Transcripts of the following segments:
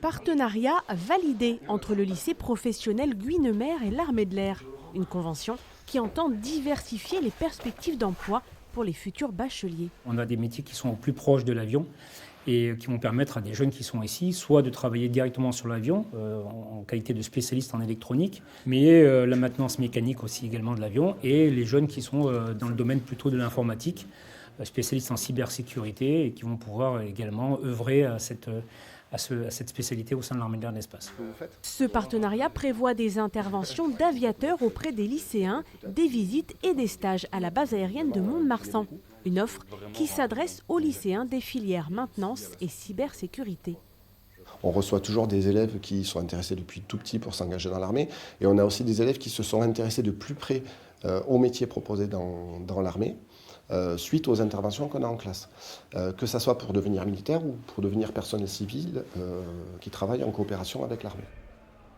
Partenariat validé entre le lycée professionnel Guynemer et l'Armée de l'Air. Une convention qui entend diversifier les perspectives d'emploi pour les futurs bacheliers. On a des métiers qui sont au plus proche de l'avion et qui vont permettre à des jeunes qui sont ici, soit de travailler directement sur l'avion, en qualité de spécialiste en électronique, mais la maintenance mécanique aussi également de l'avion, et les jeunes qui sont dans le domaine plutôt de l'informatique, spécialistes en cybersécurité, et qui vont pouvoir également œuvrer à cette spécialité au sein de l'Armée de l'Air de l'Espace. Ce partenariat prévoit des interventions d'aviateurs auprès des lycéens, des visites et des stages à la base aérienne de Mont-de-Marsan. Une offre qui s'adresse aux lycéens des filières maintenance et cybersécurité. On reçoit toujours des élèves qui sont intéressés depuis tout petit pour s'engager dans l'armée. Et on a aussi des élèves qui se sont intéressés de plus près aux métiers proposés dans l'armée, suite aux interventions qu'on a en classe. Que ce soit pour devenir militaire ou pour devenir personnel civil qui travaille en coopération avec l'armée.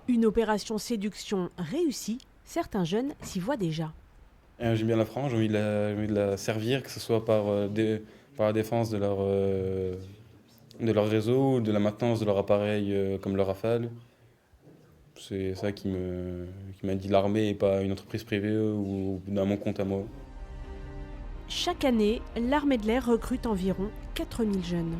Une opération séduction réussie, certains jeunes s'y voient déjà. J'aime bien la France, j'ai envie de la servir, que ce soit par la défense de leur réseau, de la maintenance de leur appareil comme le Rafale. C'est ça qui m'a dit l'armée et pas une entreprise privée ou à mon compte à moi. Chaque année, l'Armée de l'Air recrute environ 4000 jeunes.